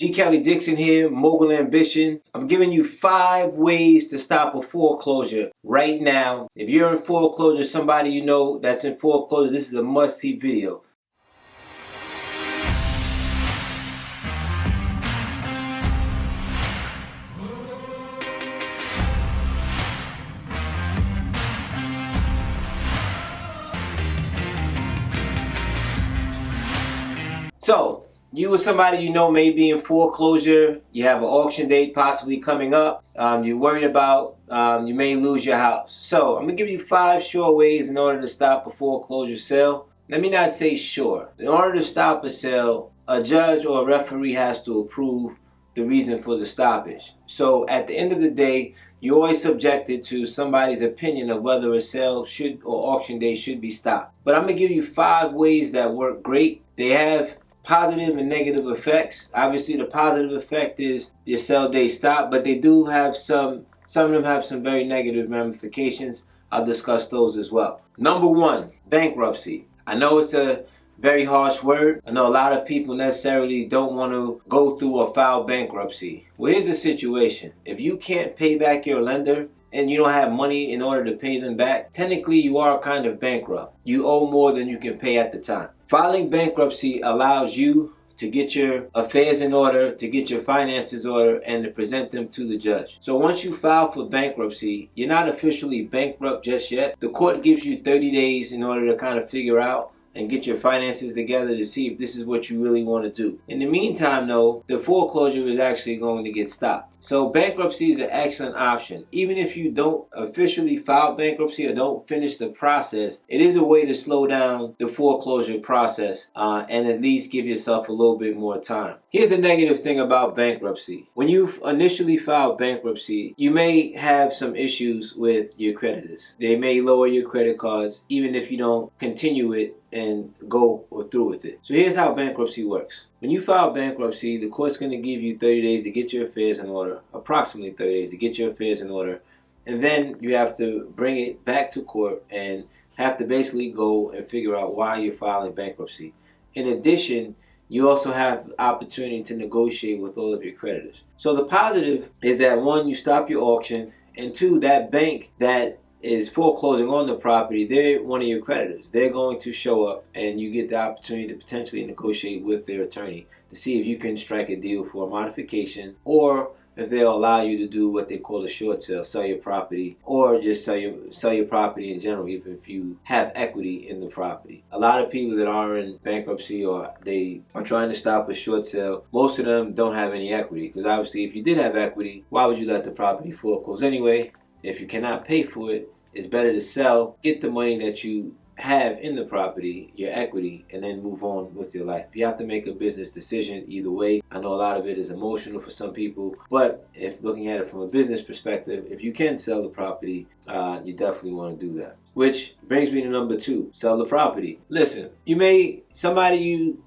G. Kelly Dixon here, Mogul Ambition. I'm giving you 5 ways to stop a foreclosure right now. If you're in foreclosure, somebody you know that's in foreclosure, this is a must-see video. So, you or somebody you know may be in foreclosure, you have an auction date possibly coming up, you're worried about you may lose your house. So I'm going to give you 5 sure ways in order to stop a foreclosure sale. Let me not say sure. In order to stop a sale, a judge or a referee has to approve the reason for the stoppage. So at the end of the day, you're always subjected to somebody's opinion of whether a sale should or auction day should be stopped. But I'm going to give you 5 ways that work great. They have positive and negative effects. Obviously, the positive effect is your sale day stop, but they do have some of them have some very negative ramifications. I'll discuss those as well. Number 1, bankruptcy. I know it's a very harsh word. I know a lot of people necessarily don't want to go through or file bankruptcy. Well, here's the situation. If you can't pay back your lender and you don't have money in order to pay them back, technically you are kind of bankrupt. You owe more than you can pay at the time. Filing bankruptcy allows you to get your affairs in order, to get your finances in order, and to present them to the judge. So once you file for bankruptcy, you're not officially bankrupt just yet. The court gives you 30 days in order to kind of figure out and get your finances together to see if this is what you really want to do. In the meantime though, the foreclosure is actually going to get stopped. So bankruptcy is an excellent option. Even if you don't officially file bankruptcy or don't finish the process, it is a way to slow down the foreclosure process and at least give yourself a little bit more time. Here's a negative thing about bankruptcy. When you initially file bankruptcy, you may have some issues with your creditors. They may lower your credit cards even if you don't continue it and go through with it. So here's how bankruptcy works. When you file bankruptcy, the court's going to give you 30 days to get your affairs in order, approximately 30 days to get your affairs in order, and then you have to bring it back to court and have to basically go and figure out why you're filing bankruptcy. In addition, you also have the opportunity to negotiate with all of your creditors. So the positive is that 1, you stop your auction, and 2, that bank that is foreclosing on the property, they're one of your creditors. They're going to show up and you get the opportunity to potentially negotiate with their attorney to see if you can strike a deal for a modification, or if they'll allow you to do what they call a short sale, sell your property, or just sell your property in general, even if you have equity in the property. A lot of people that are in bankruptcy or they are trying to stop a short sale, most of them don't have any equity, because obviously if you did have equity, why would you let the property foreclose anyway? If you cannot pay for it, it's better to sell, get the money that you have in the property, your equity, and then move on with your life. You have to make a business decision either way. I know a lot of it is emotional for some people, but if looking at it from a business perspective, if you can sell the property, you definitely want to do that. Which brings me to number 2, sell the property. Listen, somebody you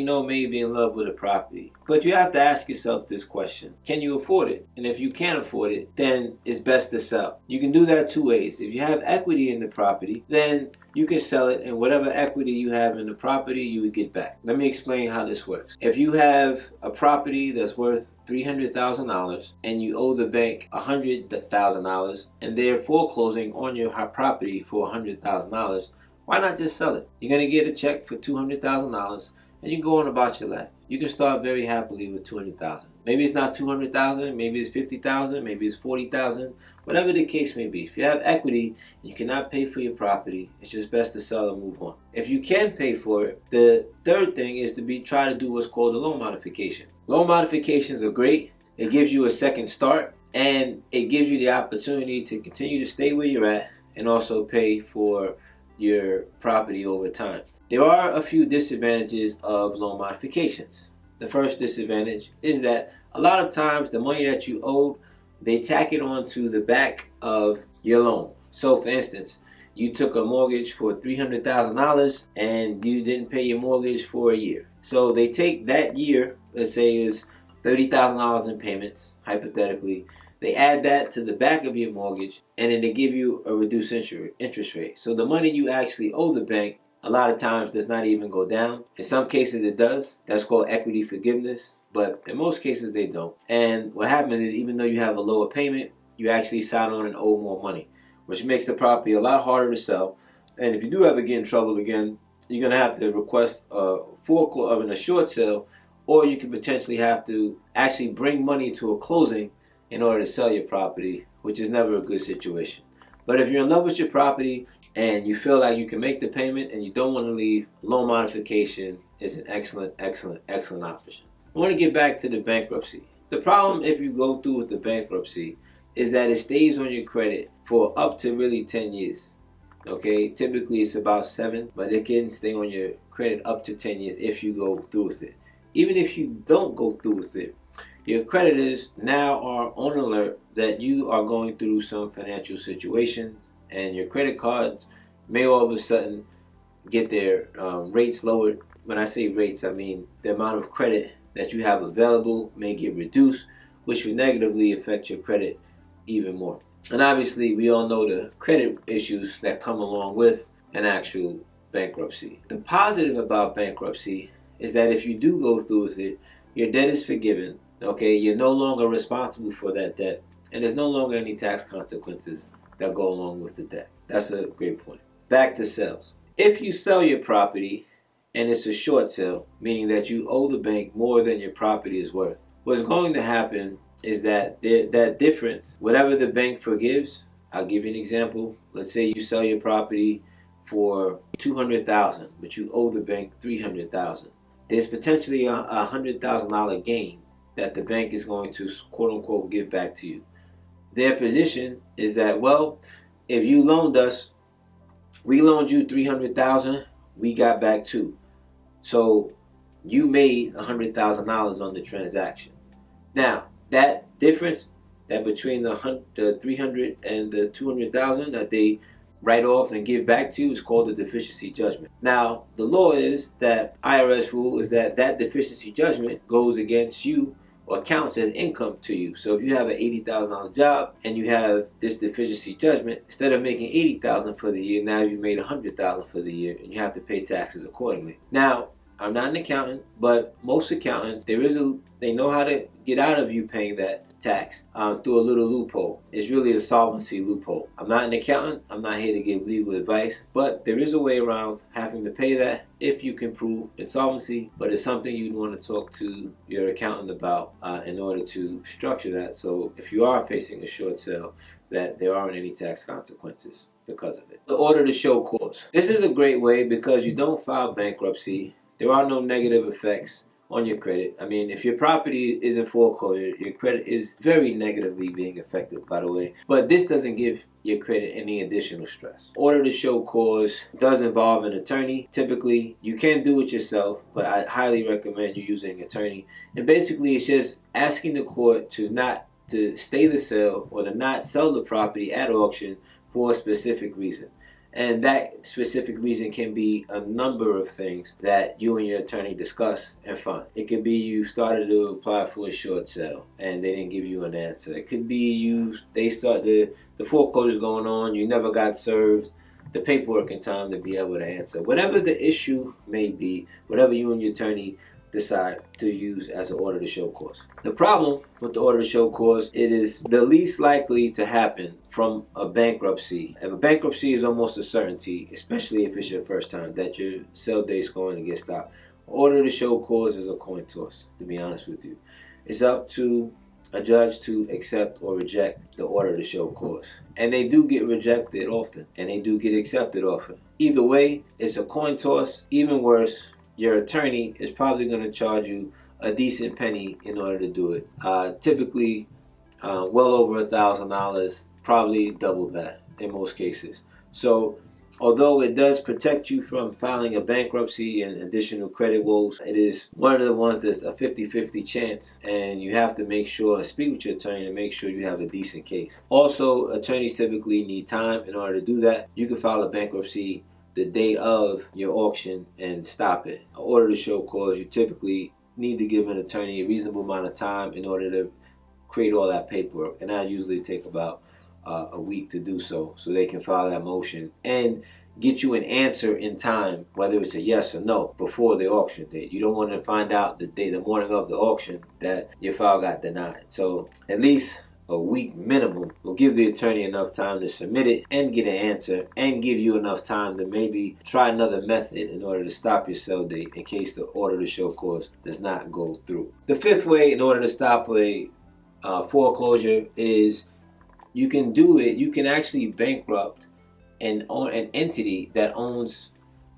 know may be in love with a property, but you have to ask yourself this question: can you afford it? And if you can't afford it, then it's best to sell. You can do that 2 ways. If you have equity in the property, then you can sell it, and whatever equity you have in the property, you would get back. Let me explain how this works. If you have a property that's worth $300,000 and you owe the bank $100,000 and they're foreclosing on your property for $100,000, why not just sell it? You're going to get a check for $200,000 and you can go on about your life. You can start very happily with $200,000. Maybe it's not $200,000, maybe it's $50,000, maybe it's $40,000, whatever the case may be. If you have equity and you cannot pay for your property, it's just best to sell and move on. If you can pay for it, the third thing is to try to do what's called a loan modification. Loan modifications are great. It gives you a second start and it gives you the opportunity to continue to stay where you're at and also pay for your property over time. There are a few disadvantages of loan modifications. The first disadvantage is that a lot of times the money that you owed, they tack it onto the back of your loan. So for instance, you took a mortgage for $300,000 and you didn't pay your mortgage for a year. So they take that year, let's say it was $30,000 in payments, hypothetically, they add that to the back of your mortgage and then they give you a reduced interest rate. So the money you actually owe the bank a lot of times does not even go down. In some cases it does. That's called equity forgiveness. but in most cases they don't. And what happens is, even though you have a lower payment, you actually sign on and owe more money, which makes the property a lot harder to sell. And if you do ever get in trouble again, you're going to have to request a short sale, or you could potentially have to actually bring money to a closing in order to sell your property, which is never a good situation. But if you're in love with your property and you feel like you can make the payment and you don't want to leave, loan modification is an excellent option. I want to get back to the bankruptcy. The problem if you go through with the bankruptcy is that it stays on your credit for up to really 10 years. Okay, typically it's about 7, but it can stay on your credit up to 10 years if you go through with it. Even if you don't go through with it, your creditors now are on alert that you are going through some financial situations, and your credit cards may all of a sudden get their rates lowered. When I say rates, I mean the amount of credit that you have available may get reduced, which will negatively affect your credit even more. And obviously, we all know the credit issues that come along with an actual bankruptcy. The positive about bankruptcy is that if you do go through with it, your debt is forgiven. Okay, you're no longer responsible for that debt, and there's no longer any tax consequences that go along with the debt. That's a great point. Back to sales. If you sell your property and it's a short sale, meaning that you owe the bank more than your property is worth, what's going to happen is that that difference, whatever the bank forgives, I'll give you an example. Let's say you sell your property for $200,000, but you owe the bank $300,000. There's potentially a $100,000 gain that the bank is going to quote unquote give back to you. Their position is that, well, if you loaned us, we loaned you $300,000, we got back $2. So you made $100,000 on the transaction. Now, that difference, that between the 300 and the 200,000 that they write off and give back to you, is called a deficiency judgment. Now, the law is that IRS rule is that deficiency judgment goes against you or counts as income to you. So if you have an $80,000 job and you have this deficiency judgment, instead of making $80,000 for the year, now you made $100,000 for the year, and you have to pay taxes accordingly. Now, I'm not an accountant, but most accountants, they know how to get out of you paying that tax through a little loophole. It's really a solvency loophole. I'm not an accountant. I'm not here to give legal advice, but there is a way around having to pay that if you can prove insolvency. But it's something you'd want to talk to your accountant about in order to structure that. So if you are facing a short sale, that there aren't any tax consequences because of it. The order to show cause. This is a great way because you don't file bankruptcy. There are no negative effects on your credit. I mean, if your property is in foreclosure, your credit is very negatively being affected, by the way. But this doesn't give your credit any additional stress. Order to show cause does involve an attorney. Typically, you can do it yourself, but I highly recommend you using an attorney. And basically, it's just asking the court to stay the sale or to not sell the property at auction for a specific reason. And that specific reason can be a number of things that you and your attorney discuss and find. It could be you started to apply for a short sale and they didn't give you an answer. It could be they start the foreclosure going on, you never got served the paperwork in time to be able to answer. Whatever the issue may be, whatever you and your attorney decide to use as an order to show cause. The problem with the order to show cause, it is the least likely to happen from a bankruptcy. If a bankruptcy is almost a certainty, especially if it's your first time, that your sale date is going to get stopped. Order to show cause is a coin toss, to be honest with you. It's up to a judge to accept or reject the order to show cause. And they do get rejected often, and they do get accepted often. Either way, it's a coin toss. Even worse, your attorney is probably going to charge you a decent penny in order to do it. Typically, well over $1,000, probably double that in most cases. So, although it does protect you from filing a bankruptcy and additional credit woes, it is one of the ones that's a 50-50 chance, and you have to make sure and speak with your attorney to make sure you have a decent case. Also, attorneys typically need time in order to do that. You can file a bankruptcy the day of your auction and stop it. In order to show cause, you typically need to give an attorney a reasonable amount of time in order to create all that paperwork, and that usually take about a week to do so they can file that motion. And get you an answer in time, whether it's a yes or no, before the auction date. You don't want to find out the morning of the auction that your file got denied. So at least a week minimum will give the attorney enough time to submit it and get an answer, and give you enough time to maybe try another method in order to stop your sale date in case the order to show cause does not go through. The fifth way in order to stop a foreclosure is you can actually bankrupt an entity that owns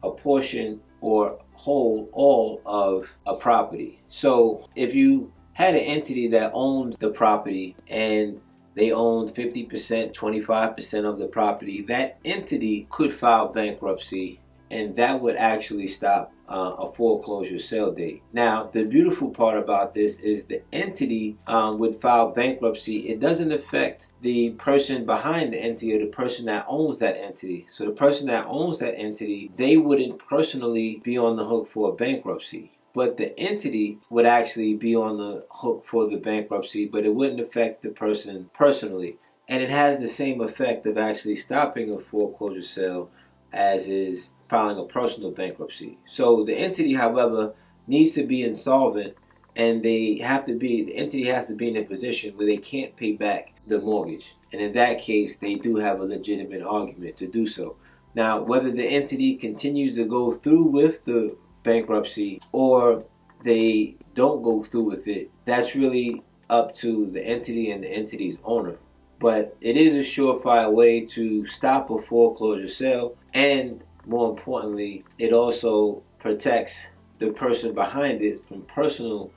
a portion or whole all of a property. So if you had an entity that owned the property and they owned 50%, 25% of the property, that entity could file bankruptcy, and that would actually stop a foreclosure sale date. Now, the beautiful part about this is the entity would file bankruptcy. It doesn't affect the person behind the entity or the person that owns that entity. So the person that owns that entity, they wouldn't personally be on the hook for a bankruptcy. But the entity would actually be on the hook for the bankruptcy, but it wouldn't affect the person personally. And it has the same effect of actually stopping a foreclosure sale as is filing a personal bankruptcy. So the entity, however, needs to be insolvent, and the entity has to be in a position where they can't pay back the mortgage. And in that case, they do have a legitimate argument to do so. Now, whether the entity continues to go through with the bankruptcy or they don't go through with it, that's really up to the entity and the entity's owner. But it is a surefire way to stop a foreclosure sale, and more importantly, it also protects the person behind it from personal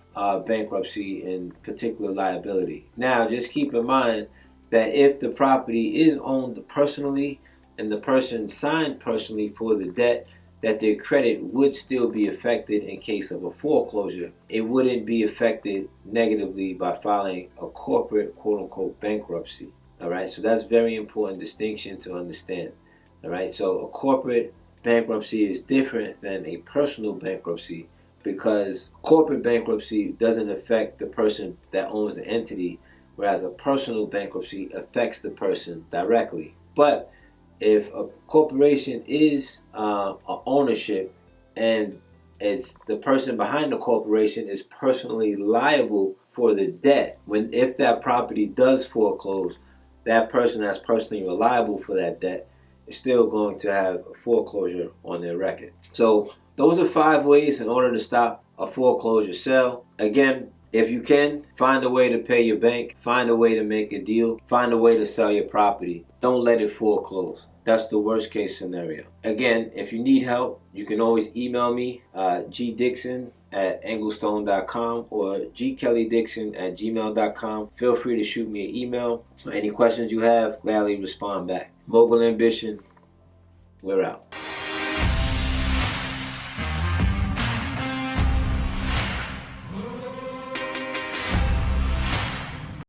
bankruptcy and particular liability. Now, just keep in mind that if the property is owned personally and the person signed personally for the debt, that their credit would still be affected in case of a foreclosure. It wouldn't be affected negatively by filing a corporate quote-unquote bankruptcy. All right, so that's a very important distinction to understand. All right, so a corporate bankruptcy is different than a personal bankruptcy, because corporate bankruptcy doesn't affect the person that owns the entity, whereas a personal bankruptcy affects the person directly. But if a corporation is a ownership and it's the person behind the corporation is personally liable for the debt, if that property does foreclose, that person that's personally liable for that debt is still going to have a foreclosure on their record. So those are 5 ways in order to stop a foreclosure sale. Again, if you can, find a way to pay your bank, find a way to make a deal, find a way to sell your property. Don't let it foreclose. That's the worst case scenario. Again, if you need help, you can always email me, gdixon@anglestone.com or gkellydixon@gmail.com. Feel free to shoot me an email. Any questions you have, gladly respond back. Mogul Ambition, we're out.